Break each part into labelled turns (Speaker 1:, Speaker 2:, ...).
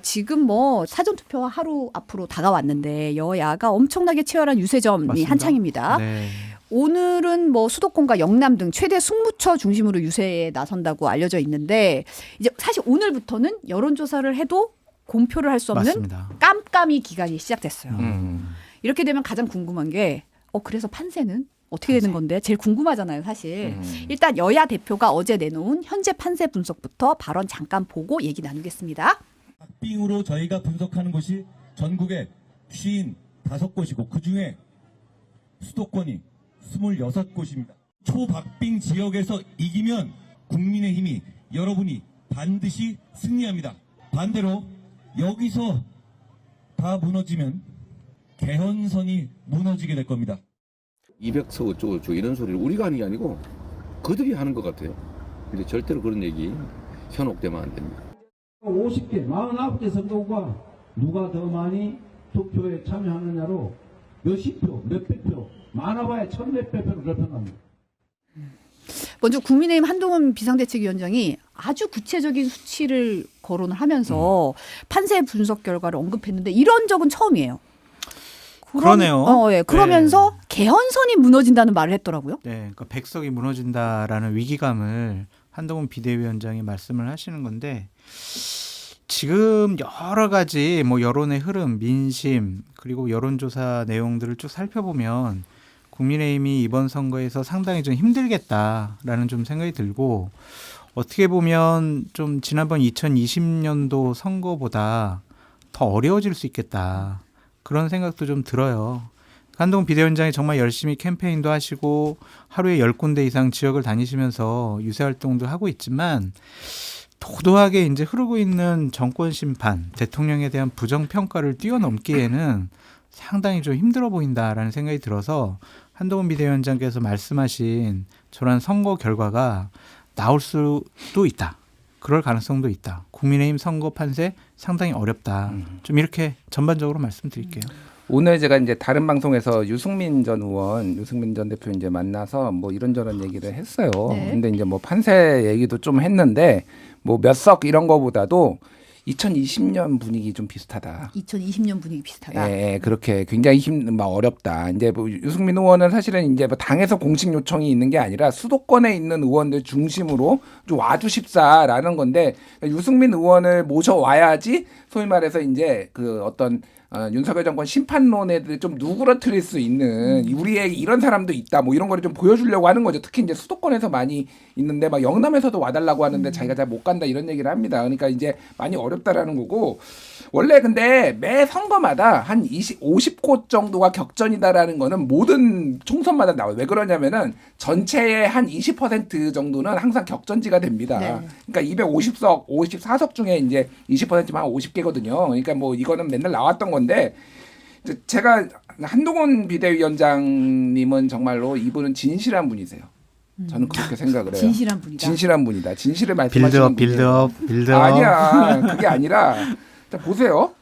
Speaker 1: 지금 뭐 사전투표가 하루 앞으로 다가왔는데 여야가 엄청나게 치열한 유세점이
Speaker 2: 맞습니다.
Speaker 1: 한창입니다.
Speaker 2: 네.
Speaker 1: 오늘은 뭐 수도권과 영남 등 최대 승무처 중심으로 유세에 나선다고 알려져 있는데 이제 사실 오늘부터는 여론조사를 해도 공표를 할 수 없는
Speaker 2: 맞습니다.
Speaker 1: 깜깜이 기간이 시작됐어요.
Speaker 3: 음.
Speaker 1: 이렇게 되면 가장 궁금한 게 그래서 판세는 어떻게 되는 건데 제일 궁금하잖아요, 사실. 일단 여야 대표가 어제 내놓은 현재 판세 분석부터 발언 잠깐 보고 얘기 나누겠습니다.
Speaker 4: 박빙으로 저희가 분석하는 곳이 전국에 55곳이고 그중에 수도권이 26곳입니다. 초박빙 지역에서 이기면 국민의힘이 여러분이 반드시 승리합니다. 반대로 여기서 다 무너지면 개헌선이 무너지게 될 겁니다.
Speaker 3: 200석 어쩌고 이런 소리를 우리가 하는 게 아니고 그들이 하는 것 같아요. 근데 절대로 그런 얘기 현혹되면 안 됩니다.
Speaker 5: 50개, 49개 선거구가 누가 더 많이 투표에 참여하느냐로 몇십 표, 몇백 표, 많아봐야 천몇백 표로 결정합니다.
Speaker 1: 먼저 국민의힘 한동훈 비상대책위원장이 아주 구체적인 수치를 거론을 하면서 판세 분석 결과를 언급했는데 이런 적은 처음이에요.
Speaker 2: 그러네요.
Speaker 1: 예. 그러면서 개헌선이 무너진다는 말을 했더라고요.
Speaker 2: 네, 그러니까 백석이 무너진다라는 위기감을 한동훈 비대위원장이 말씀을 하시는 건데 지금 여러 가지 뭐 여론의 흐름, 민심 그리고 여론조사 내용들을 쭉 살펴보면 국민의힘이 이번 선거에서 상당히 좀 힘들겠다라는 좀 생각이 들고 어떻게 보면 좀 지난번 2020년도 선거보다 더 어려워질 수 있겠다. 그런 생각도 좀 들어요. 한동훈 비대위원장이 정말 열심히 캠페인도 하시고 하루에 10군데 이상 지역을 다니시면서 유세활동도 하고 있지만 도도하게 이제 흐르고 있는 정권 심판, 대통령에 대한 부정평가를 뛰어넘기에는 상당히 좀 힘들어 보인다라는 생각이 들어서 한동훈 비대위원장께서 말씀하신 저런 선거 결과가 나올 수도 있다. 그럴 가능성도 있다. 국민의힘 선거 판세 상당히 어렵다. 좀 이렇게 전반적으로 말씀드릴게요.
Speaker 6: 오늘 제가 이제 다른 방송에서 유승민 전 의원, 유승민 전 대표 이제 만나서 뭐 이런저런 얘기를 했어요.
Speaker 1: 네.
Speaker 6: 근데 이제 뭐 판세 얘기도 좀 했는데 뭐 몇 석 이런 거보다도 2020년 분위기 좀 비슷하다.
Speaker 1: 2020년 분위기 비슷하다.
Speaker 6: 예, 그렇게 굉장히 막 어렵다. 이제 뭐 유승민 의원은 사실은 이제 뭐 당에서 공식 요청이 있는 게 아니라 수도권에 있는 의원들 중심으로 좀 와주십사라는 건데 유승민 의원을 모셔와야지 소위 말해서 이제 그 어떤 윤석열 정권 심판론에 좀 누그러뜨릴 수 있는 우리에게 이런 사람도 있다 뭐 이런 거를 좀 보여주려고 하는 거죠. 특히 이제 수도권에서 많이 있는데 막 영남에서도 와달라고 하는데 자기가 잘 못 간다 이런 얘기를 합니다. 그러니까 이제 많이 어렵다라는 거고 원래 근데 매 선거마다 한 50곳 정도가 격전이다라는 거는 모든 총선마다 나와요. 왜 그러냐면은 전체의 한 20% 정도는 항상 격전지가 됩니다.
Speaker 1: 네.
Speaker 6: 그러니까 250석, 54석 중에 이제 20%면 한 50개거든요. 그러니까 뭐 이거는 맨날 나왔던 건데 제가 한동훈 비대위원장님은 정말로 이분은 진실한 분이세요. 저는 그렇게 생각을 해요.
Speaker 1: 진실한 분이다.
Speaker 6: 진실한 분이다. 진실을 말씀하시는
Speaker 2: 빌드업.
Speaker 6: 아니야. 그게 아니라 자, 보세요.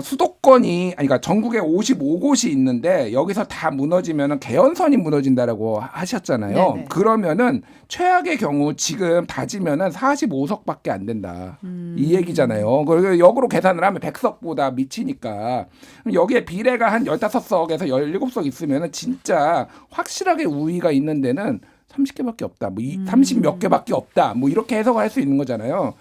Speaker 6: 수도권이 그러니까 전국에 55곳이 있는데 여기서 다 무너지면은 개헌선이 무너진다라고 하셨잖아요.
Speaker 1: 네네.
Speaker 6: 그러면은 최악의 경우 지금 다지면은 45석밖에 안 된다. 이 얘기잖아요. 그리고 역으로 계산을 하면 100석보다 미치니까 그럼 여기에 비례가 한 15석에서 17석 있으면은 진짜 확실하게 우위가 있는 데는 30개밖에 없다. 뭐 30 몇 개밖에 없다. 뭐 이렇게 해석할 수 있는 거잖아요.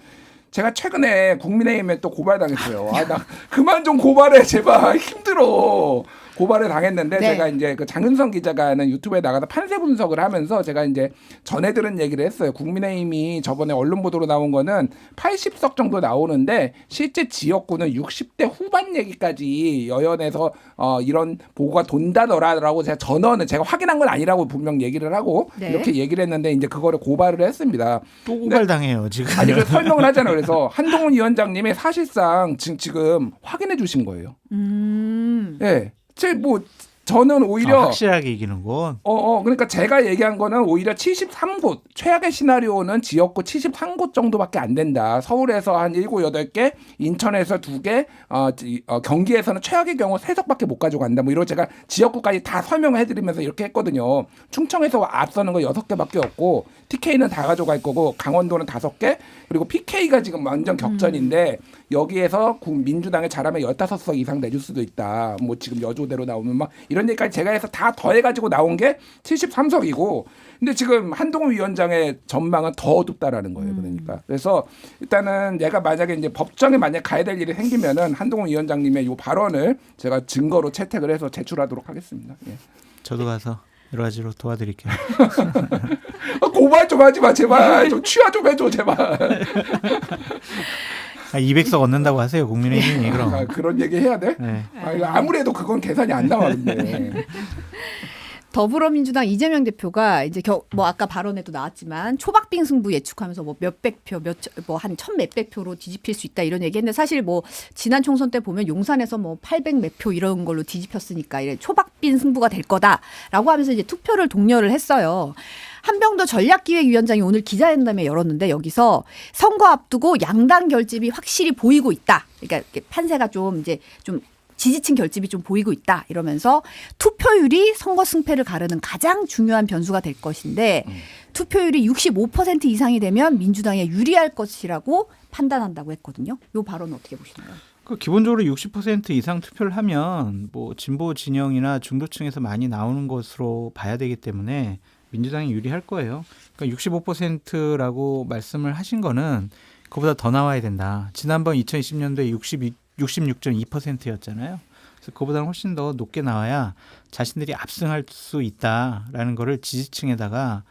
Speaker 6: 제가 최근에 국민의힘에 또 고발당했어요. 나 그만 좀 고발해 제발 힘들어. 고발을 당했는데
Speaker 1: 네.
Speaker 6: 제가 이제 그 장윤성 기자가 하는 유튜브에 나가서 판세 분석을 하면서 제가 이제 전해 들은 얘기를 했어요. 국민의힘이 저번에 언론 보도로 나온 거는 80석 정도 나오는데 실제 지역구는 60대 후반 얘기까지 여연에서 이런 보고가 돈다더라라고 제가 전언은 제가 확인한 건 아니라고 분명 얘기를 하고
Speaker 1: 네.
Speaker 6: 이렇게 얘기를 했는데 이제 그거를 고발을 했습니다.
Speaker 2: 또 고발당해요 지금.
Speaker 6: 아니 그 설명을 하잖아요. 그래서 한동훈 위원장님이 사실상 지금 확인해 주신 거예요. 네. 저는 오히려
Speaker 2: 확실하게 이기는군.
Speaker 6: 그러니까 제가 얘기한 거는 오히려 73곳 최악의 시나리오는 지역구 73곳 정도밖에 안 된다. 서울에서 한 7, 8개, 인천에서 2개, 경기에서는 최악의 경우 3석밖에 못 가져간다. 뭐 이런 제가 지역구까지 다 설명을 해드리면서 이렇게 했거든요. 충청에서 앞서는 거 6개밖에 없고 TK는 다 가져갈 거고 강원도는 5개 그리고 PK가 지금 완전 격전인데 여기에서 민주당에 잘하면 15석 이상 내줄 수도 있다. 뭐 지금 여조대로 나오면 막 이런 얘기까지 제가 해서 다 더해가지고 나온 게 73석이고 근데 지금 한동훈 위원장의 전망은 더 어둡다라는 거예요. 그러니까 그래서 일단은 내가 만약에 이제 법정에 만약 가야 될 일이 생기면은 한동훈 위원장님의 이 발언을 제가 증거로 채택을 해서 제출하도록 하겠습니다. 예.
Speaker 2: 저도 가서 여러 가지로 도와드릴게요.
Speaker 6: 고발 좀 하지 마 제발 좀 취하 좀 해줘 제발.
Speaker 2: 200석 얻는다고 하세요 국민의힘이 그럼.
Speaker 6: 아, 그런 얘기 해야 돼?
Speaker 2: 네.
Speaker 6: 아무래도 그건 계산이 안 나와 근데.
Speaker 1: 더불어민주당 이재명 대표가 이제 뭐 아까 발언에도 나왔지만 초박빙 승부 예측하면서 뭐 몇백 표, 한 1,000몇백 표로 뒤집힐 수 있다 이런 얘기했는데 사실 뭐 지난 총선 때 보면 용산에서 뭐 800몇 표 이런 걸로 뒤집혔으니까 이래 초박빙 승부가 될 거다라고 하면서 이제 투표를 독려를 했어요. 한병도 전략기획위원장이 오늘 기자회견을 열었는데 여기서 선거 앞두고 양당 결집이 확실히 보이고 있다. 그러니까 판세가 좀 지지층 결집이 좀 보이고 있다 이러면서 투표율이 선거 승패를 가르는 가장 중요한 변수가 될 것인데 투표율이 65% 이상이 되면 민주당에 유리할 것이라고 판단한다고 했거든요. 이 발언은 어떻게 보시나요?
Speaker 2: 기본적으로 60% 이상 투표를 하면 뭐 진보 진영이나 중도층에서 많이 나오는 것으로 봐야 되기 때문에 민주당이 유리할 거예요. 그러니까 65%라고 말씀을 하신 거는 그보다 더 나와야 된다. 지난번 2020년도에 66.2%였잖아요. 그래서 그보다는 훨씬 더 높게 나와야 자신들이 압승할 수 있다라는 거를 지지층에다가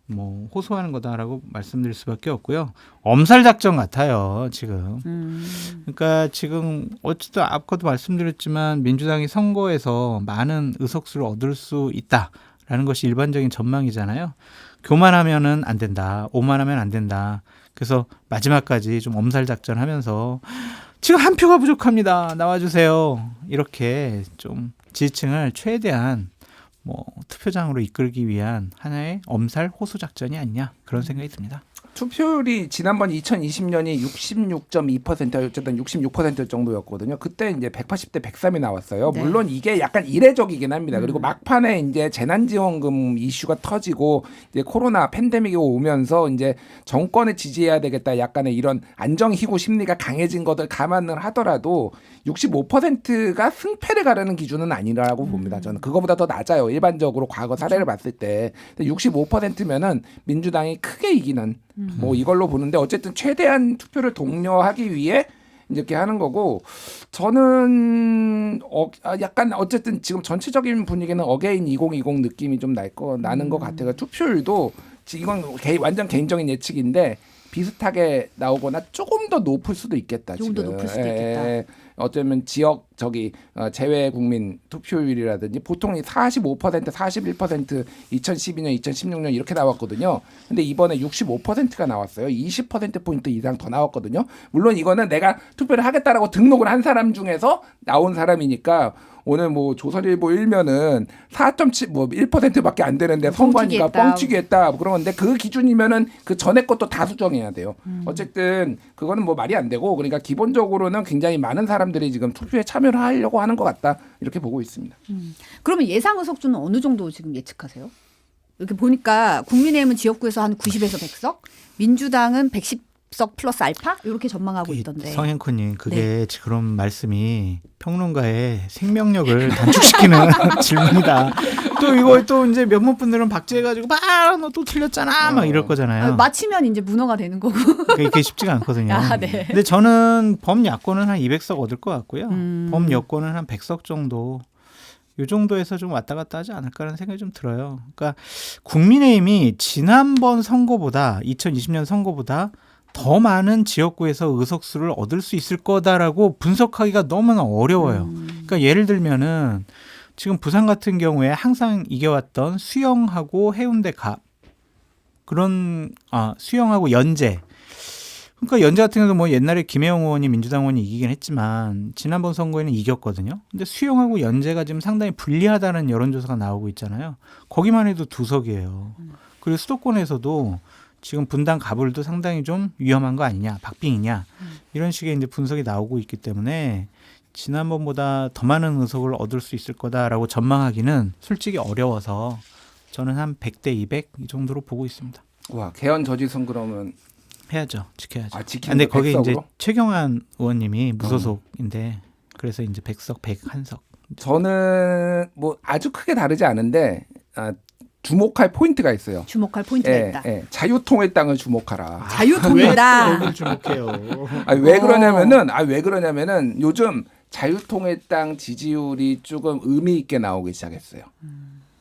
Speaker 2: 뭐 호소하는 거다라고 말씀드릴 수밖에 없고요. 엄살 작전 같아요, 지금. 그러니까 지금 어쨌든 아까도 말씀드렸지만 민주당이 선거에서 많은 의석수를 얻을 수 있다라는 것이 일반적인 전망이잖아요. 교만하면은 안 된다. 오만하면 안 된다. 그래서 마지막까지 좀 엄살 작전하면서 지금 한 표가 부족합니다. 나와주세요. 이렇게 좀 지지층을 최대한 뭐 투표장으로 이끌기 위한 하나의 엄살 호소 작전이 아니냐 그런 생각이 듭니다.
Speaker 6: 투표율이 지난번 2020년이 66.2% 어쨌든 66% 정도였거든요. 그때 이제 180대 103이 나왔어요.
Speaker 1: 네.
Speaker 6: 물론 이게 약간 이례적이긴 합니다. 그리고 막판에 이제 재난지원금 이슈가 터지고 이제 코로나 팬데믹이 오면서 이제 정권을 지지해야 되겠다 약간의 이런 안정희고 심리가 강해진 것을 감안을 하더라도 65%가 승패를 가르는 기준은 아니라고 봅니다. 저는 그거보다 더 낮아요. 일반적으로 과거 사례를 봤을 때 65%면은 민주당이 크게 이기는 뭐 이걸로 보는데 어쨌든 최대한 투표를 독려하기 위해 이렇게 하는 거고 저는 약간 어쨌든 지금 전체적인 분위기는 어게인 2020 느낌이 좀 나는 것 같아요. 투표율도 이건 완전 개인적인 예측인데 비슷하게 나오거나 조금 더 높을 수도 있겠다.
Speaker 1: 조금 더 높을 수도 있겠다.
Speaker 6: 어쩌면 지역 재외 국민 투표율이라든지 보통 45%, 41% 2012년, 2016년 이렇게 나왔거든요. 근데 이번에 65%가 나왔어요. 20%포인트 이상 더 나왔거든요. 물론 이거는 내가 투표를 하겠다라고 등록을 한 사람 중에서 나온 사람이니까 오늘 뭐 조선일보 일면은 4.7 뭐 1%밖에 안 되는데 선관위가 뻥치기 했다. 그러는데 그 기준이면은 그 전에 것도 다 수정해야 돼요. 어쨌든 그거는 뭐 말이 안 되고 그러니까 기본적으로는 굉장히 많은 사람들이 지금 투표에 참여를 하려고 하는 것 같다. 이렇게 보고 있습니다.
Speaker 1: 그러면 예상 의석수는 어느 정도 지금 예측하세요? 이렇게 보니까 국민의힘은 지역구에서 한 90에서 100석, 민주당은 110석 플러스 알파 이렇게 전망하고 있던데.
Speaker 2: 성행코님 그게 그런 말씀이 평론가의 생명력을 단축시키는 질문이다. 또 이거 또 이제 몇몇 분들은 박제해가지고 너 또 틀렸잖아 막 이럴 거잖아요.
Speaker 1: 맞히면 이제 문어가 되는 거고.
Speaker 2: 그게 쉽지가 않거든요.
Speaker 1: 네.
Speaker 2: 근데 저는 범야권은 한 200석 얻을 것 같고요. 범여권은 한 100석 정도. 이 정도에서 좀 왔다 갔다 하지 않을까라는 생각이 좀 들어요. 그러니까 국민의힘이 지난번 선거보다 2020년 선거보다 더 많은 지역구에서 의석수를 얻을 수 있을 거다라고 분석하기가 너무나 어려워요. 그러니까 예를 들면은 지금 부산 같은 경우에 항상 이겨왔던 수영하고 해운대 갑 수영하고 연제. 그러니까 연제 같은 경우도 뭐 옛날에 김혜영 의원이 민주당 의원이 이기긴 했지만 지난번 선거에는 이겼거든요. 근데 수영하고 연제가 지금 상당히 불리하다는 여론조사가 나오고 있잖아요. 거기만 해도 2석이에요. 그리고 수도권에서도 지금 분당 가불도 상당히 좀 위험한 거 아니냐, 박빙이냐 이런 식의 이제 분석이 나오고 있기 때문에 지난번보다 더 많은 의석을 얻을 수 있을 거다라고 전망하기는 솔직히 어려워서 저는 한 100대 200 이 정도로 보고 있습니다.
Speaker 6: 와 개헌 저지선 그러면
Speaker 2: 해야죠. 지켜야죠.
Speaker 6: 아, 지키는
Speaker 2: 근데
Speaker 6: 거
Speaker 2: 거기 이제
Speaker 6: 백석으로?
Speaker 2: 최경환 의원님이 무소속인데 그래서 이제 100석 101석.
Speaker 6: 저는 뭐 아주 크게 다르지 않은데 주목할 포인트가 있어요.
Speaker 1: 주목할 포인트가
Speaker 6: 예,
Speaker 1: 있다.
Speaker 6: 예. 자유통일당을 주목하라.
Speaker 1: 자유통일당.
Speaker 2: 왜 주목해요?
Speaker 6: 왜 그러냐면은 요즘 자유통일당 지지율이 조금 의미 있게 나오기 시작했어요.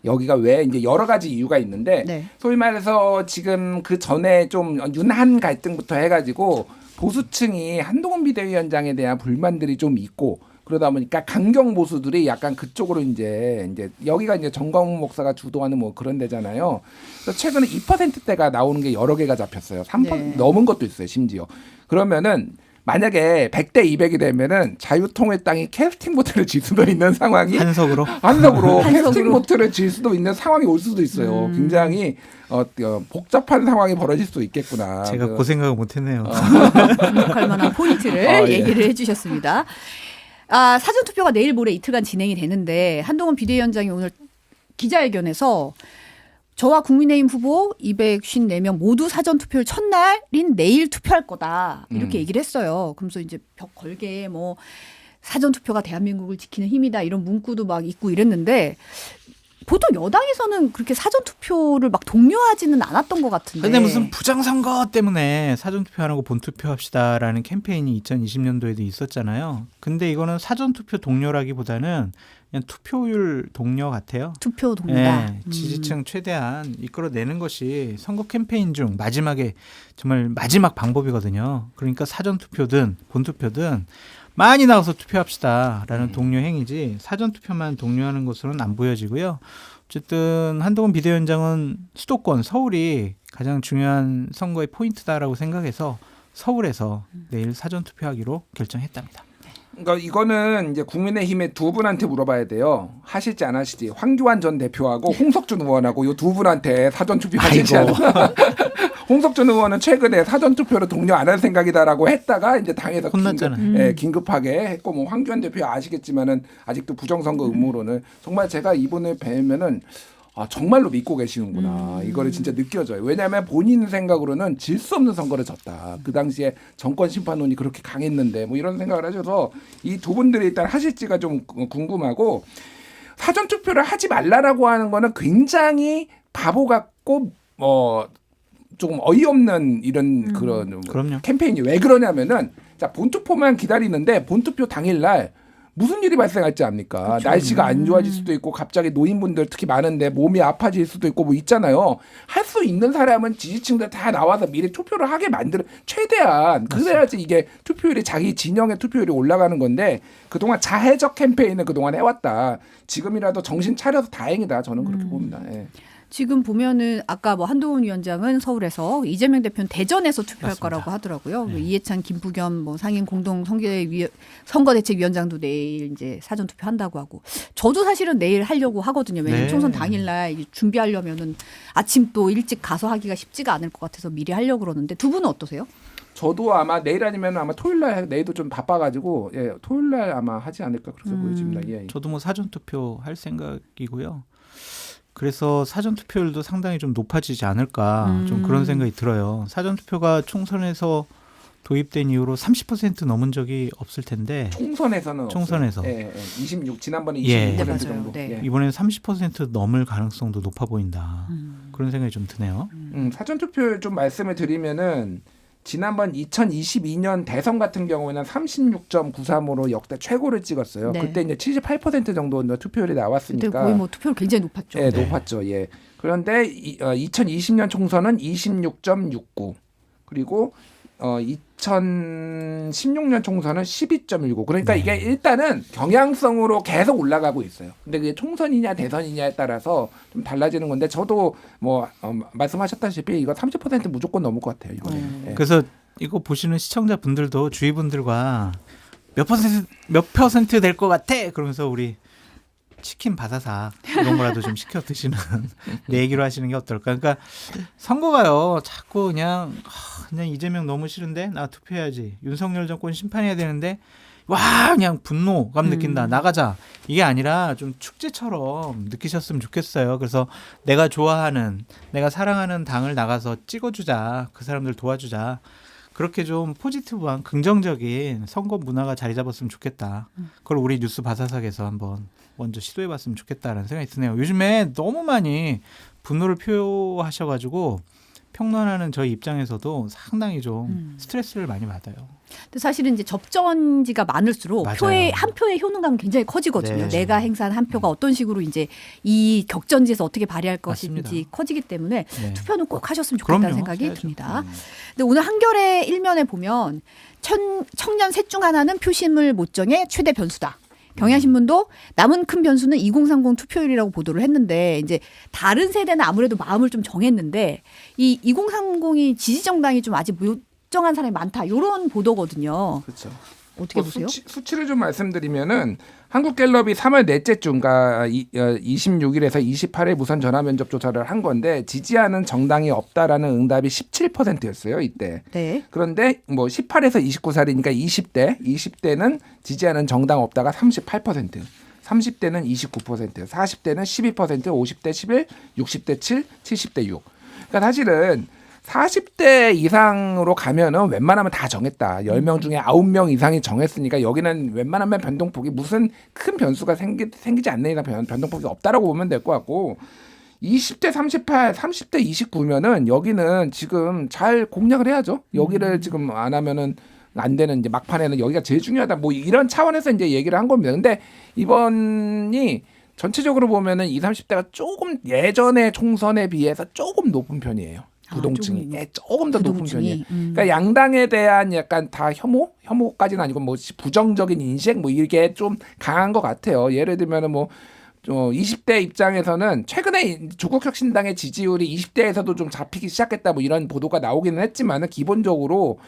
Speaker 6: 여기가 왜 이제 여러 가지 이유가 있는데
Speaker 1: 네.
Speaker 6: 소위 말해서 지금 그 전에 좀 윤한 갈등부터 해가지고 보수층이 한동훈 비대위원장에 대한 불만들이 좀 있고 그러다 보니까 강경 보수들이 약간 그쪽으로 이제 여기가 이제 정광훈 목사가 주도하는 뭐 그런 데잖아요. 그래서 최근에 2%대가 나오는 게 여러 개가 잡혔어요. 3%
Speaker 1: 네.
Speaker 6: 넘은 것도 있어요, 심지어. 그러면은 만약에 100대 200이 되면은 자유통일당이 캐스팅 보트를 질 수도 있는 상황이
Speaker 2: 한석으로
Speaker 6: 한석으로
Speaker 1: 한석으로.
Speaker 6: 캐스팅 보트를 질 수도 있는 상황이 올 수도 있어요. 굉장히 복잡한 상황이 벌어질 수도 있겠구나.
Speaker 2: 제가
Speaker 6: 그-
Speaker 2: 그 생각을 못했네요.
Speaker 1: 주목할 만한 포인트를
Speaker 6: 예.
Speaker 1: 얘기를 해주셨습니다. 아, 사전투표가 내일 모레 이틀간 진행이 되는데 한동훈 비대위원장이 오늘 기자회견에서 저와 국민의힘 후보 254명 모두 사전투표를 첫날인 내일 투표할 거다 이렇게 얘기를 했어요. 그러면서 이제 벽 걸게 뭐 사전투표가 대한민국을 지키는 힘이다 이런 문구도 막 있고 이랬는데 보통 여당에서는 그렇게 사전투표를 막 독려하지는 않았던 것 같은데.
Speaker 2: 근데 무슨 부정선거 때문에 사전투표하는 거 본투표합시다라는 캠페인이 2020년도에도 있었잖아요. 근데 이거는 사전투표 동료라기보다는 그냥 투표율 동료 같아요.
Speaker 1: 투표 동료다.
Speaker 2: 네, 지지층 최대한 이끌어내는 것이 선거 캠페인 중 마지막에 정말 마지막 방법이거든요. 그러니까 사전투표든 본투표든 많이 나가서 투표합시다라는 동료 행위지 사전투표만 독려하는 것으로는 안 보여지고요. 어쨌든 한동훈 비대위원장은 수도권 서울이 가장 중요한 선거의 포인트다라고 생각해서 서울에서 내일 사전투표하기로 결정했답니다.
Speaker 6: 그러니까 이거는 이제 국민의힘의 두 분한테 물어봐야 돼요. 하실지 안 하실지. 황교안 전 대표하고 홍석준 의원하고 이 두 분한테 사전투표 하실지 안 홍석준 의원은 최근에 사전투표로 독려 안 할 생각이다라고 했다가 이제 당에서
Speaker 2: 혼났잖아요.
Speaker 6: 긴급하게 했고 뭐 황교안 대표 아시겠지만은 아직도 부정선거 음모론을 정말 제가 이분을 뵈면은 정말로 믿고 계시는구나. 이거를 진짜 느껴져요. 왜냐하면 본인 생각으로는 질 수 없는 선거를 졌다. 그 당시에 정권 심판론이 그렇게 강했는데 뭐 이런 생각을 하셔서 이 두 분들이 일단 하실지가 좀 궁금하고 사전투표를 하지 말라라고 하는 거는 굉장히 바보 같고 조금 어이없는 이런 그런
Speaker 2: 그럼요.
Speaker 6: 캠페인이 왜 그러냐면은 자 본투표만 기다리는데 본투표 당일날 무슨 일이 발생할지 압니까?
Speaker 2: 그렇죠.
Speaker 6: 날씨가 안 좋아질 수도 있고 갑자기 노인분들 특히 많은데 몸이 아파질 수도 있고 뭐 있잖아요. 할 수 있는 사람은 지지층들 다 나와서 미리 투표를 하게 만들어 최대한 그래야지 이게 투표율이 자기 진영의 투표율이 올라가는 건데 그동안 자해적 캠페인을 그동안 해왔다. 지금이라도 정신 차려서 다행이다. 저는 그렇게 봅니다. 예.
Speaker 1: 지금 보면은 아까 뭐 한동훈 위원장은 서울에서 이재명 대표는 대전에서 투표할
Speaker 2: 맞습니다.
Speaker 1: 거라고 하더라고요.
Speaker 2: 네.
Speaker 1: 이해찬, 김부겸 뭐 상임 공동 선거대책위원장도 내일 이제 사전 투표한다고 하고 저도 사실은 내일 하려고 하거든요. 왜냐면
Speaker 2: 네.
Speaker 1: 총선 당일날 이게 준비하려면은 아침 또 일찍 가서 하기가 쉽지가 않을 것 같아서 미리 하려고 그러는데 두 분은 어떠세요?
Speaker 6: 저도 아마 내일 아니면 아마 토요일날 내일도 좀 바빠가지고 토요일날 아마 하지 않을까 그렇게 보여집니다. 예.
Speaker 2: 저도 뭐 사전투표 할 생각이고요. 그래서 사전투표율도 상당히 좀 높아지지 않을까 좀 그런 생각이 들어요. 사전투표가 총선에서 도입된 이후로 30% 넘은 적이 없을 텐데
Speaker 6: 총선에서는
Speaker 2: 총선에서.
Speaker 6: 없어요. 예, 예. 26 지난번에 26%
Speaker 2: 예.
Speaker 1: 네, 맞아요.
Speaker 6: 정도.
Speaker 1: 네.
Speaker 6: 예.
Speaker 2: 이번에는 30% 넘을 가능성도 높아 보인다. 그런 생각이 좀 드네요.
Speaker 6: 사전 투표율 좀 말씀을 드리면은 지난번 2022년 대선 같은 경우에는 36.93으로 역대 최고를 찍었어요.
Speaker 1: 네.
Speaker 6: 그때 이제 78% 정도 투표율이
Speaker 1: 근데
Speaker 6: 나왔으니까
Speaker 1: 거의 뭐 투표율 굉장히 높았죠.
Speaker 6: 예, 높았죠. 예. 그런데 2020년 총선은 26.69 그리고 2016년 총선은 12.19. 그러니까 이게 일단은 경향성으로 계속 올라가고 있어요. 근데 그게 총선이냐 대선이냐에 따라서 좀 달라지는 건데 저도 뭐 말씀하셨다시피 이거 30% 무조건 넘을 것 같아요. 이거는. 예.
Speaker 2: 그래서 이거 보시는 시청자분들도 주위 분들과 몇 퍼센트 될 것 같아 그러면서 우리 치킨 바사삭 이런 거라도 좀 시켜 드시는 얘기로 하시는 게 어떨까? 그러니까 선거가요 자꾸 그냥 이재명 너무 싫은데 나 투표해야지 윤석열 정권 심판해야 되는데 와 그냥 분노감 느낀다 나가자 이게 아니라 좀 축제처럼 느끼셨으면 좋겠어요. 그래서 내가 좋아하는 내가 사랑하는 당을 나가서 찍어주자 그 사람들 도와주자 그렇게 좀 포지티브한 긍정적인 선거 문화가 자리 잡았으면 좋겠다. 그걸 우리 뉴스 바사삭에서 한번 먼저 시도해봤으면 좋겠다라는 생각이 드네요. 요즘에 너무 많이 분노를 표하셔가지고 평론하는 저희 입장에서도 상당히 좀 스트레스를 많이 받아요.
Speaker 1: 근데 사실은 이제 접전지가 많을수록
Speaker 2: 맞아요.
Speaker 1: 한 표의 효능감은 굉장히 커지거든요.
Speaker 2: 네.
Speaker 1: 내가 행사한 한 표가 어떤 식으로 이제 이 격전지에서 어떻게 발휘할
Speaker 2: 맞습니다.
Speaker 1: 것인지 커지기 때문에
Speaker 2: 네.
Speaker 1: 투표는 꼭 하셨으면 좋겠다는
Speaker 2: 그럼요.
Speaker 1: 생각이
Speaker 2: 해야죠.
Speaker 1: 듭니다. 근데 오늘 한겨레 일면에 보면 청년 셋 중 하나는 표심을 못 정해 최대 변수다. 경향신문도 남은 큰 변수는 2030 투표율이라고 보도를 했는데 이제 다른 세대는 아무래도 마음을 좀 정했는데 이 2030이 지지정당이 좀 아직 무정한 사람이 많다. 이런 보도거든요.
Speaker 6: 그렇죠.
Speaker 1: 어떻게 보세요?
Speaker 6: 수치를 좀 말씀드리면은 한국갤럽이 3월 넷째 주, 그러니까 26일에서 28일 무선 전화 면접 조사를 한 건데 지지하는 정당이 없다라는 응답이 17%였어요 이때.
Speaker 1: 네.
Speaker 6: 그런데 뭐 18에서 29살이니까 20대는 지지하는 정당 없다가 38%, 30대는 29%, 40대는 12%, 50대 11, 60대 7, 70대 6. 그러니까 사실은 40대 이상으로 가면은 웬만하면 다 정했다. 10명 중에 9명 이상이 정했으니까 여기는 웬만하면 변동폭이 무슨 큰 변수가 생기지 않는 이상 변동폭이 없다라고 보면 될 것 같고 20대 38, 30대 29면은 여기는 지금 잘 공략을 해야죠. 여기를 지금 안 하면은 안 되는 이제 막판에는 여기가 제일 중요하다. 뭐 이런 차원에서 이제 얘기를 한 겁니다. 근데 이번이 전체적으로 보면은 20, 30대가 조금 예전의 총선에 비해서 조금 높은 편이에요. 부동층이 조금 더 높은 편이에요. 그러니까 양당에 대한 약간 다 혐오까지는 아니고 뭐 부정적인 인식 뭐 이게 좀 강한 것 같아요. 예를 들면은 뭐 20대 입장에서는 최근에 조국혁신당의 지지율이 20대에서도 좀 잡히기 시작했다 뭐 이런 보도가 나오기는 했지만은 기본적으로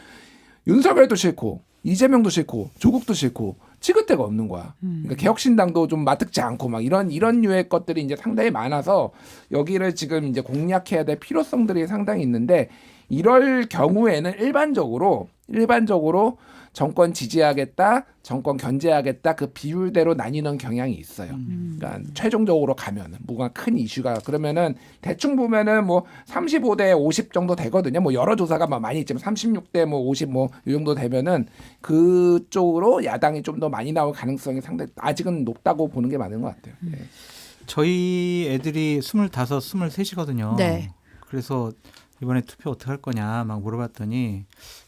Speaker 6: 윤석열도 싫고 이재명도 싫고 조국도 싫고 찍을 데가 없는 거야. 그러니까 개혁신당도 좀 마뜩지 않고 막 이런 류의 것들이 이제 상당히 많아서 여기를 지금 이제 공략해야 될 필요성들이 상당히 있는데 이럴 경우에는 일반적으로 정권 지지하겠다, 정권 견제하겠다 그 비율대로 나뉘는 경향이 있어요. 그러니까 최종적으로 가면은 뭐가 큰 이슈가 그러면은 대충 보면은 뭐 35대 50 정도 되거든요. 뭐 여러 조사가 많이 있지만 36대 뭐 50 뭐 이 정도 되면은 그쪽으로 야당이 좀 더 많이 나올 가능성이 상당히 아직은 높다고 보는 게 맞는 것 같아요. 네.
Speaker 2: 저희 애들이 25, 23이거든요.
Speaker 1: 네.
Speaker 2: 그래서 이번에 투표 어떻게 할 거냐 막 물어봤더니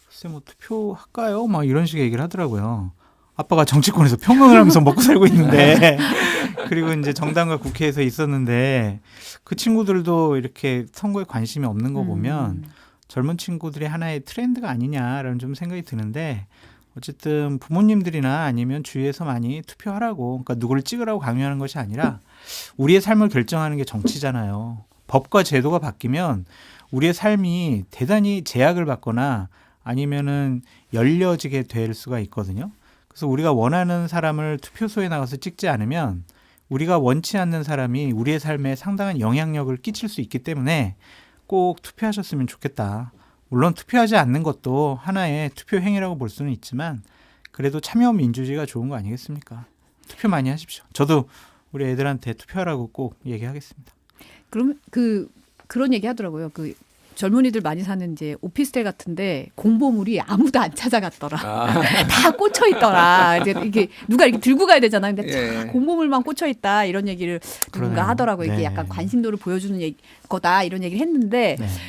Speaker 2: 글쎄 뭐 투표할까요? 막 이런 식의 얘기를 하더라고요. 아빠가 정치권에서 평론을 하면서 먹고 살고 있는데 그리고 이제 정당과 국회에서 있었는데 그 친구들도 이렇게 선거에 관심이 없는 거 보면 젊은 친구들이 하나의 트렌드가 아니냐라는 좀 생각이 드는데 어쨌든 부모님들이나 아니면 주위에서 많이 투표하라고 그러니까 누구를 찍으라고 강요하는 것이 아니라 우리의 삶을 결정하는 게 정치잖아요. 법과 제도가 바뀌면 우리의 삶이 대단히 제약을 받거나 아니면은 열려지게 될 수가 있거든요. 그래서 우리가 원하는 사람을 투표소에 나가서 찍지 않으면 우리가 원치 않는 사람이 우리의 삶에 상당한 영향력을 끼칠 수 있기 때문에 꼭 투표하셨으면 좋겠다. 물론 투표하지 않는 것도 하나의 투표 행위라고 볼 수는 있지만 그래도 참여 민주주의가 좋은 거 아니겠습니까? 투표 많이 하십시오. 저도 우리 애들한테 투표하라고 꼭 얘기하겠습니다.
Speaker 1: 그럼 그런 얘기 하더라고요. 그 젊은이들 많이 사는 이제 오피스텔 같은데 공보물이 아무도 안 찾아갔더라. 다 꽂혀 있더라. 이제 이게 누가 이렇게 들고 가야 되잖아요. 근데 참 공보물만 꽂혀 있다 이런 얘기를 누군가
Speaker 2: 그러네요.
Speaker 1: 하더라고요. 이게
Speaker 2: 네.
Speaker 1: 약간 관심도를 보여주는 거다 이런 얘기를 했는데.
Speaker 2: 네.